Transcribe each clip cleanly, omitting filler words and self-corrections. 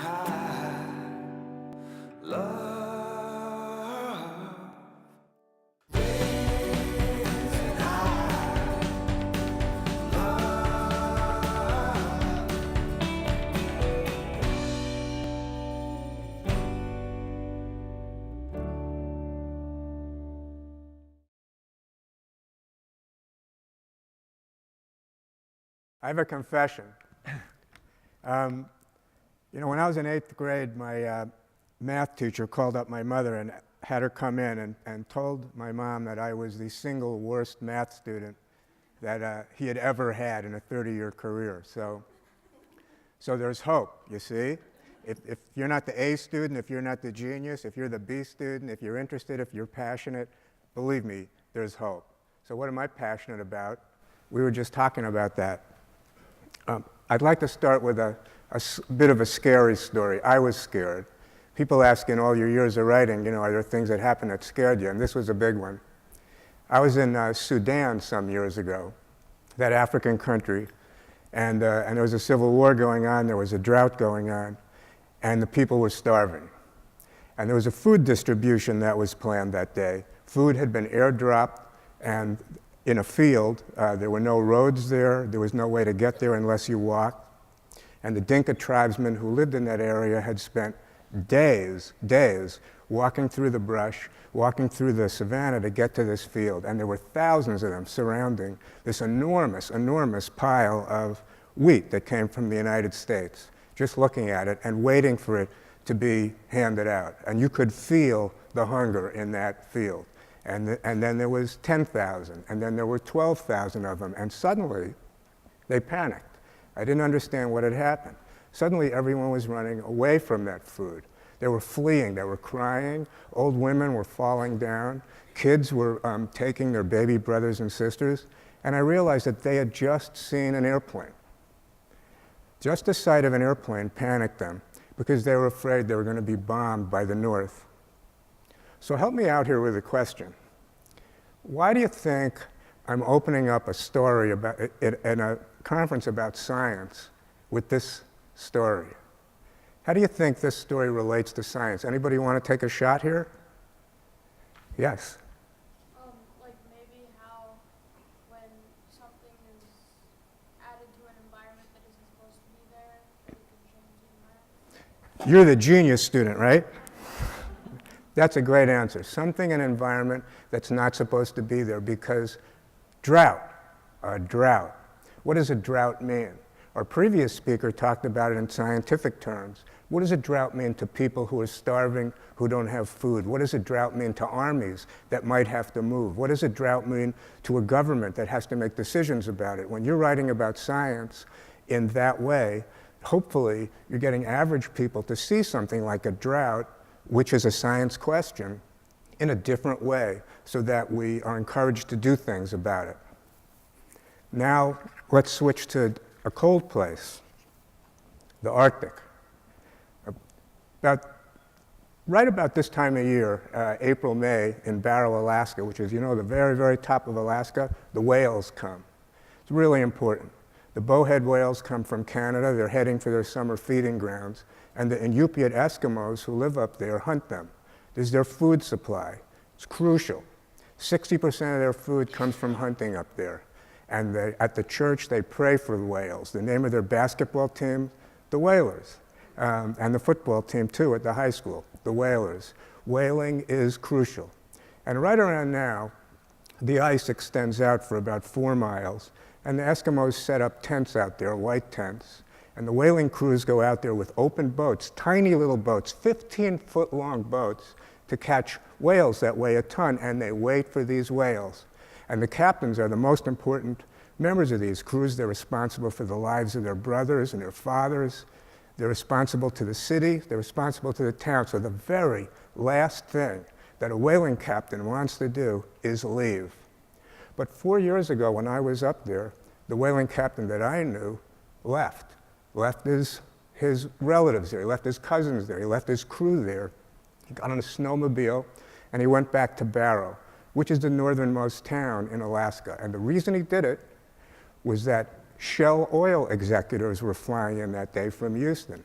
high, love. Raising high, love. I have a confession. When I was in 8th grade, my math teacher called up my mother and had her come in and told my mom that I was the single worst math student that he had ever had in a 30-year career. So there's hope, you see. If you're not the A student, if you're not the genius, if you're the B student, if you're interested, if you're passionate, believe me, there's hope. So what am I passionate about? We were just talking about that. I'd like to start with a bit of a scary story. I was scared. People ask in all your years of writing, are there things that happened that scared you? And this was a big one. I was in Sudan some years ago, that African country, and there was a civil war going on, there was a drought going on, and the people were starving. And there was a food distribution that was planned that day. Food had been airdropped, and in a field, there were no roads there, there was no way to get there unless you walked. And the Dinka tribesmen who lived in that area had spent days walking through the brush, walking through the savannah to get to this field. And there were thousands of them surrounding this enormous, enormous pile of wheat that came from the United States, just looking at it and waiting for it to be handed out. And you could feel the hunger in that field. And then there was 10,000, and then there were 12,000 of them, and suddenly they panicked. I didn't understand what had happened. Suddenly everyone was running away from that food. They were fleeing, they were crying, old women were falling down, kids were taking their baby brothers and sisters, and I realized that they had just seen an airplane. Just the sight of an airplane panicked them because they were afraid they were going to be bombed by the North. So help me out here with a question. Why do you think I'm opening up a story about in a conference about science with this story? How do you think this story relates to science? Anybody want to take a shot here? Yes. Like maybe how when something is added to an environment that isn't supposed to be there, it can change the environment. You're the genius student, right? That's a great answer. Something in an environment that's not supposed to be there, because drought. What does a drought mean? Our previous speaker talked about it in scientific terms. What does a drought mean to people who are starving, who don't have food? What does a drought mean to armies that might have to move? What does a drought mean to a government that has to make decisions about it? When you're writing about science in that way, hopefully you're getting average people to see something like a drought, which is a science question, in a different way, so that we are encouraged to do things about it. Now, let's switch to a cold place, the Arctic. Right about this time of year, April, May, in Barrow, Alaska, which is, the very, very top of Alaska, the whales come. It's really important. The bowhead whales come from Canada. They're heading for their summer feeding grounds. And the Inupiat Eskimos who live up there hunt them. This is their food supply. It's crucial. 60% of their food comes from hunting up there. And at the church, they pray for the whales. The name of their basketball team, the Whalers. And the football team, too, at the high school, the Whalers. Whaling is crucial. And right around now, the ice extends out for about 4 miles. And the Eskimos set up tents out there, white tents. And the whaling crews go out there with open boats, tiny little boats, 15-foot-long boats, to catch whales that weigh a ton, and they wait for these whales. And the captains are the most important members of these crews. They're responsible for the lives of their brothers and their fathers. They're responsible to the city. They're responsible to the town. So the very last thing that a whaling captain wants to do is leave. But 4 years ago, when I was up there, the whaling captain that I knew left his relatives there, he left his cousins there, he left his crew there. He got on a snowmobile, and he went back to Barrow, which is the northernmost town in Alaska. And the reason he did it was that Shell oil executives were flying in that day from Houston.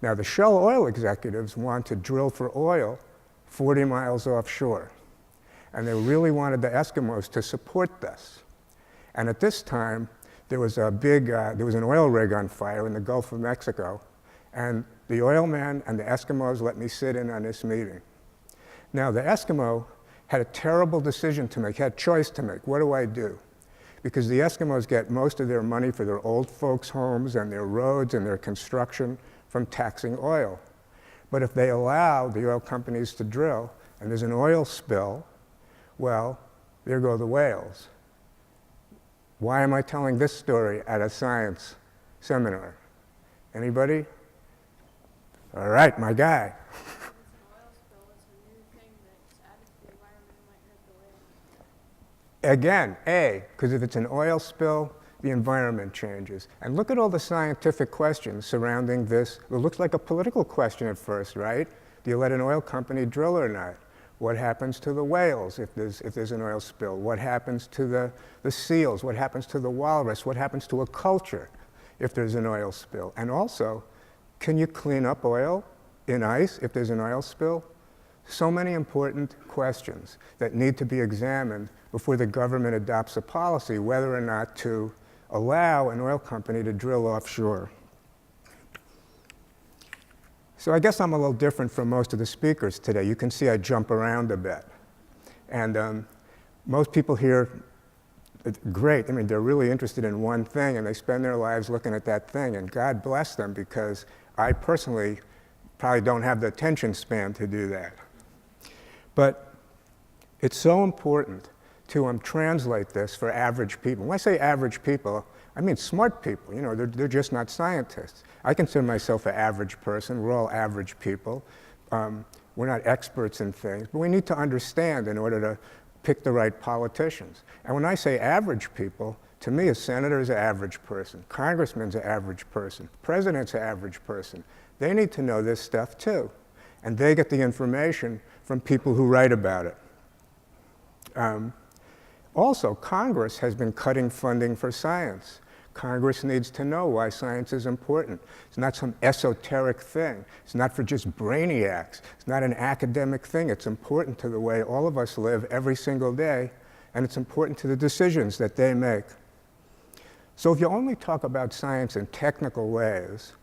Now, the Shell oil executives want to drill for oil 40 miles offshore. And they really wanted the Eskimos to support this. And at this time, there was an oil rig on fire in the Gulf of Mexico. And the oil man and the Eskimos let me sit in on this meeting. Now, the Eskimo had a terrible decision to make, had a choice to make. What do I do? Because the Eskimos get most of their money for their old folks' homes and their roads and their construction from taxing oil. But if they allow the oil companies to drill and there's an oil spill, well, there go the whales. Why am I telling this story at a science seminar? Anybody? All right, my guy. If it's an oil spill, it's a new thing that's added to the environment and might hurt the whales. Again, A, because if it's an oil spill, the environment changes. And look at all the scientific questions surrounding this. It looks like a political question at first, right? Do you let an oil company drill or not? What happens to the whales if there's an oil spill? What happens to the seals? What happens to the walrus? What happens to a culture if there's an oil spill? And also, can you clean up oil in ice if there's an oil spill? So many important questions that need to be examined before the government adopts a policy whether or not to allow an oil company to drill offshore. So I guess I'm a little different from most of the speakers today. You can see I jump around a bit. And most people here, great, I mean, they're really interested in one thing and they spend their lives looking at that thing, and God bless them, because I personally probably don't have the attention span to do that. But it's so important to translate this for average people. When I say average people, I mean smart people. You know, they're just not scientists. I consider myself an average person. We're all average people. We're not experts in things, but we need to understand in order to pick the right politicians. And when I say average people, to me, a senator's an average person, congressman's an average person, president's an average person. They need to know this stuff too. And they get the information from people who write about it. Also, Congress has been cutting funding for science. Congress needs to know why science is important. It's not some esoteric thing. It's not for just brainiacs. It's not an academic thing. It's important to the way all of us live every single day, and it's important to the decisions that they make. So if you only talk about science in technical ways,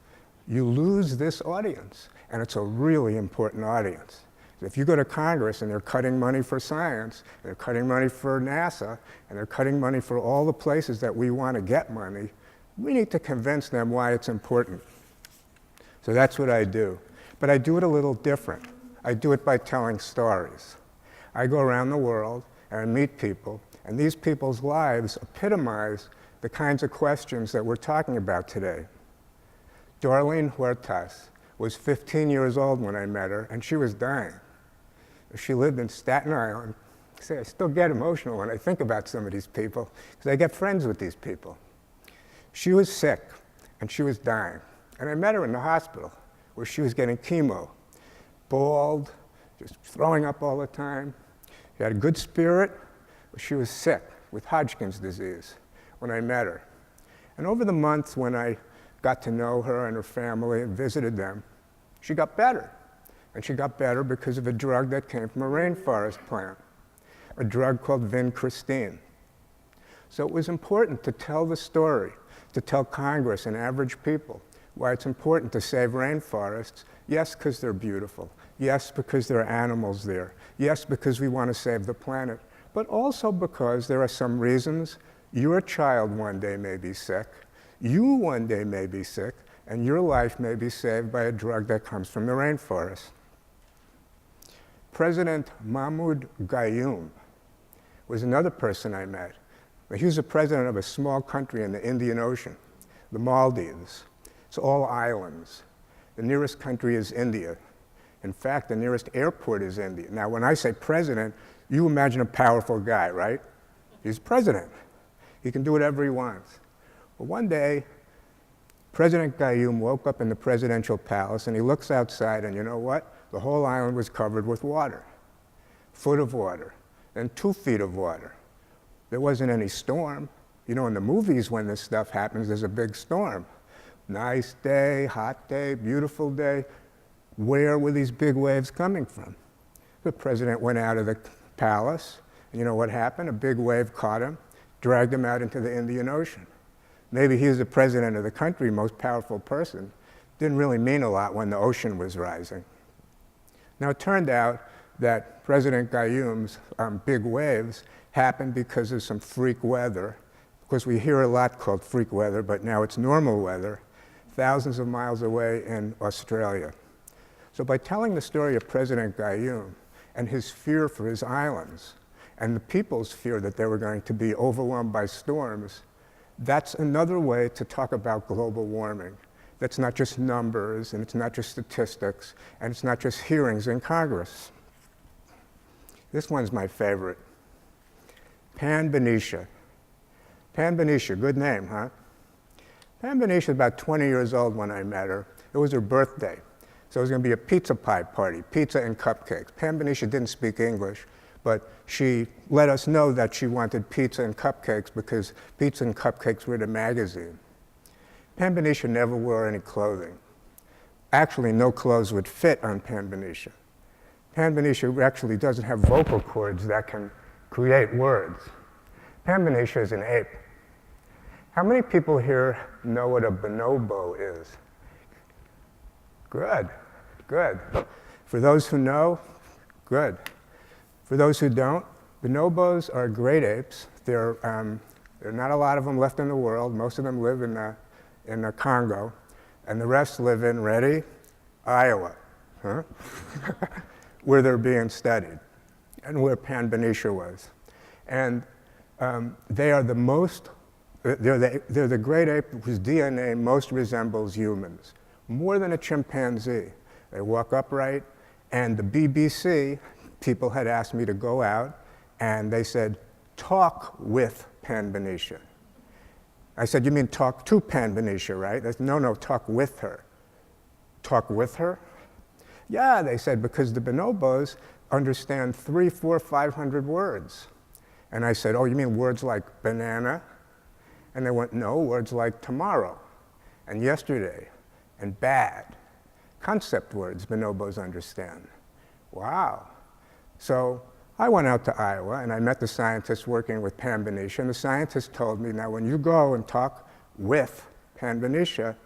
you lose this audience, and it's a really important audience. If you go to Congress and they're cutting money for science, they're cutting money for NASA, and they're cutting money for all the places that we want to get money, we need to convince them why it's important. So that's what I do. But I do it a little different. I do it by telling stories. I go around the world and I meet people, and these people's lives epitomize the kinds of questions that we're talking about today. Darlene Huertas was 15 years old when I met her, and she was dying. She lived in Staten Island. I still get emotional when I think about some of these people, because I get friends with these people. She was sick, and she was dying. And I met her in the hospital, where she was getting chemo. Bald, just throwing up all the time. She had a good spirit, but she was sick with Hodgkin's disease when I met her. And over the months when I got to know her and her family and visited them, she got better. And she got better because of a drug that came from a rainforest plant, a drug called vincristine. So it was important to tell the story, to tell Congress and average people why it's important to save rainforests. Yes, because they're beautiful. Yes, because there are animals there. Yes, because we want to save the planet. But also because there are some reasons your child one day may be sick, you one day may be sick, and your life may be saved by a drug that comes from the rainforest. President Mahmoud Gayoom was another person I met. He was the president of a small country in the Indian Ocean, the Maldives. It's all islands. The nearest country is India. In fact, the nearest airport is India. Now, when I say president, you imagine a powerful guy, right? He's president. He can do whatever he wants. But one day, President Gayoom woke up in the presidential palace and he looks outside, and you know what? The whole island was covered with water. A foot of water, and 2 feet of water. There wasn't any storm. You know, in the movies when this stuff happens, there's a big storm. Nice day, hot day, beautiful day. Where were these big waves coming from? The president went out of the palace, and you know what happened? A big wave caught him, dragged him out into the Indian Ocean. Maybe he was the president of the country, most powerful person. Didn't really mean a lot when the ocean was rising. Now, it turned out that President Gayoom's big waves happened because of some freak weather. Of course, we hear a lot called freak weather, but now it's normal weather, thousands of miles away in Australia. So by telling the story of President Gayoom and his fear for his islands, and the people's fear that they were going to be overwhelmed by storms, that's another way to talk about global warming. That's not just numbers, and it's not just statistics, and it's not just hearings in Congress. This one's my favorite. Pan Benicia. Pan Benicia, good name, huh? Pan Benicia was about 20 years old when I met her. It was her birthday. So it was going to be a pizza pie party, pizza and cupcakes. Pan Benicia didn't speak English, but she let us know that she wanted pizza and cupcakes because pizza and cupcakes were in a magazine. Pan Benicia never wore any clothing. Actually, no clothes would fit on Pan Benicia. Pan Benicia actually doesn't have vocal cords that can create words. Pan Benicia is an ape. How many people here know what a bonobo is? Good, good. For those who know, good. For those who don't, bonobos are great apes. There are not a lot of them left in the world. Most of them live in the Congo, and the rest live in, ready? Iowa, huh? Where they're being studied, and where Pan Benicia was. And they are the most, they're the great ape whose DNA most resembles humans, more than a chimpanzee. They walk upright, and the BBC, people had asked me to go out, and they said, talk with Pan Benicia. I said, you mean talk to Pan Benicia, right? They said, no, talk with her. Talk with her? Yeah, they said, because the bonobos understand 300, 400, 500 words. And I said, oh, you mean words like banana? And they went, no, words like tomorrow and yesterday and bad. Concept words bonobos understand. Wow. So I went out to Iowa and I met the scientists working with Pan Benicia, and the scientists told me, now when you go and talk with Pan Benicia,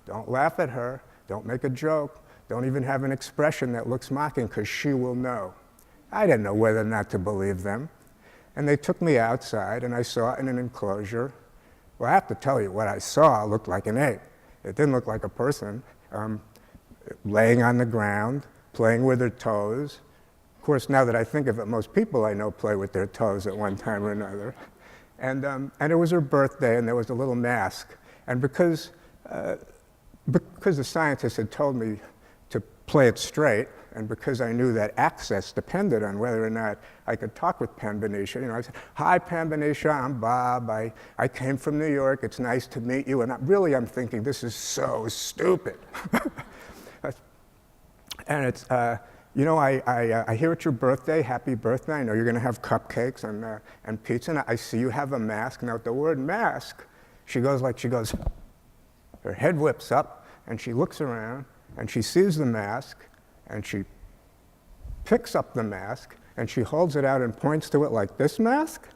don't laugh at her, don't make a joke, don't even have an expression that looks mocking, because she will know. I didn't know whether or not to believe them. And they took me outside, and I saw in an enclosure. Well, I have to tell you, what I saw looked like an ape. It didn't look like a person, laying on the ground, playing with her toes. Of course, now that I think of it, most people I know play with their toes at one time or another. And it was her birthday, and there was a little mask. And because the scientists had told me to play it straight, and because I knew that access depended on whether or not I could talk with Pan Benicia, I said, hi, Pan Benicia, I'm Bob. I came from New York. It's nice to meet you. And I'm thinking, this is so stupid. And it's, I hear it's your birthday. Happy birthday. I know you're going to have cupcakes and pizza. And I see you have a mask. Now, with the word mask, she goes, her head whips up, and she looks around, and she sees the mask, and she picks up the mask, and she holds it out and points to it like, this mask?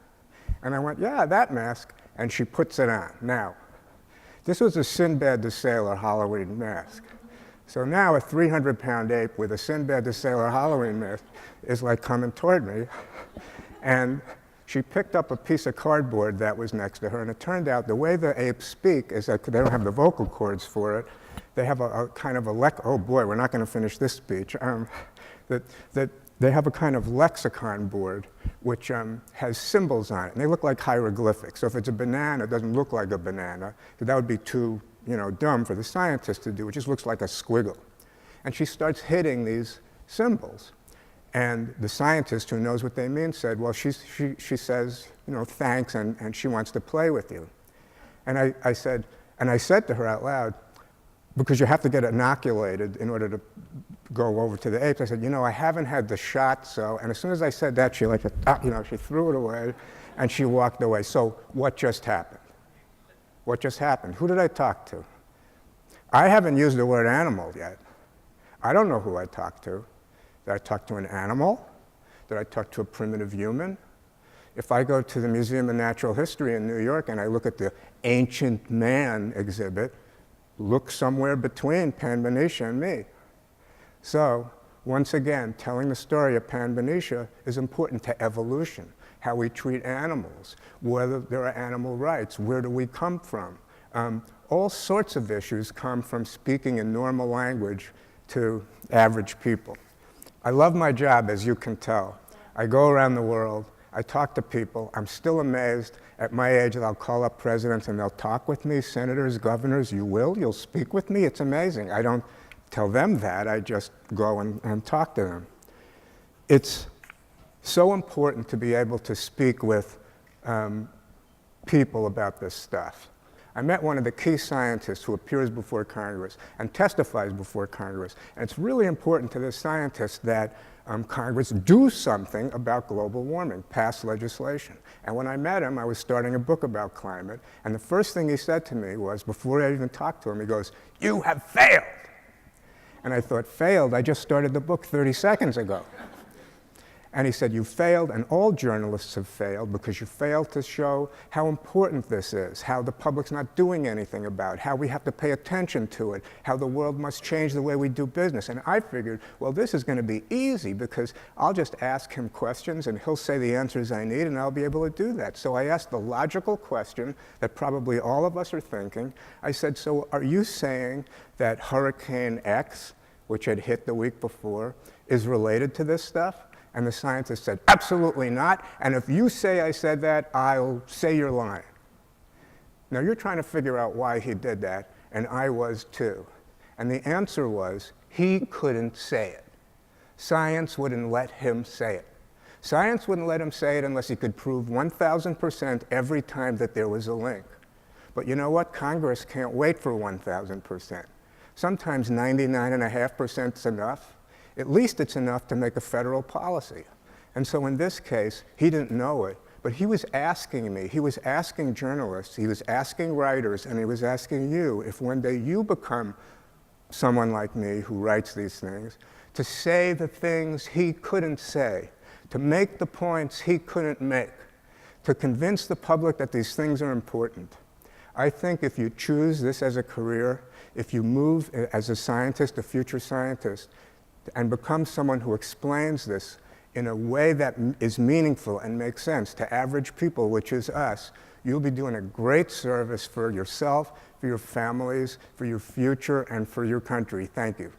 And I went, yeah, that mask, and she puts it on. Now, this was a Sinbad the Sailor Halloween mask. So now a 300-pound ape with a Sinbad the Sailor Halloween mask is like coming toward me. And she picked up a piece of cardboard that was next to her, and it turned out the way the apes speak is that they don't have the vocal cords for it. They have a kind of oh boy, we're not going to finish this speech. That they have a kind of lexicon board which has symbols on it, and they look like hieroglyphics. So if it's a banana, it doesn't look like a banana. That would be too dumb for the scientist to do. It just looks like a squiggle. And she starts hitting these symbols. And the scientist, who knows what they mean, said, well, she says, thanks, and she wants to play with you. And I said to her out loud, because you have to get inoculated in order to go over to the apes, I said, I haven't had the shot, so, and as soon as I said that, she she threw it away, and she walked away. So what just happened? What just happened? Who did I talk to? I haven't used the word animal yet. I don't know who I talked to. Did I talk to an animal? Did I talk to a primitive human? If I go to the Museum of Natural History in New York and I look at the Ancient Man exhibit, look somewhere between Pan-Venetia and me. So, once again, telling the story of Pan-Venetia is important to evolution, how we treat animals, whether there are animal rights, where do we come from. All sorts of issues come from speaking in normal language to average people. I love my job, as you can tell. I go around the world, I talk to people. I'm still amazed at my age that I'll call up presidents and they'll talk with me, senators, governors. You'll speak with me? It's amazing. I don't tell them that, I just go and talk to them. It's so important to be able to speak with people about this stuff. I met one of the key scientists who appears before Congress and testifies before Congress. And it's really important to this scientist that Congress do something about global warming, pass legislation. And when I met him, I was starting a book about climate. And the first thing he said to me was, before I even talked to him, he goes, "You have failed." And I thought, failed? I just started the book 30 seconds ago. And he said, you failed, and all journalists have failed because you failed to show how important this is, how the public's not doing anything about it, how we have to pay attention to it, how the world must change the way we do business. And I figured, well, this is going to be easy because I'll just ask him questions and he'll say the answers I need and I'll be able to do that. So I asked the logical question that probably all of us are thinking. I said, so are you saying that Hurricane X, which had hit the week before, is related to this stuff? And the scientist said, absolutely not. And if you say I said that, I'll say you're lying. Now you're trying to figure out why he did that, and I was too. And the answer was, he couldn't say it. Science wouldn't let him say it. Science wouldn't let him say it unless he could prove 1,000% every time that there was a link. But you know what? Congress can't wait for 1,000%. Sometimes 99.5% is enough. At least it's enough to make a federal policy. And so in this case, he didn't know it, but he was asking me, he was asking journalists, he was asking writers, and he was asking you, if one day you become someone like me who writes these things, to say the things he couldn't say, to make the points he couldn't make, to convince the public that these things are important. I think if you choose this as a career, if you move as a scientist, a future scientist, and become someone who explains this in a way that is meaningful and makes sense to average people, which is us, you'll be doing a great service for yourself, for your families, for your future, and for your country. Thank you.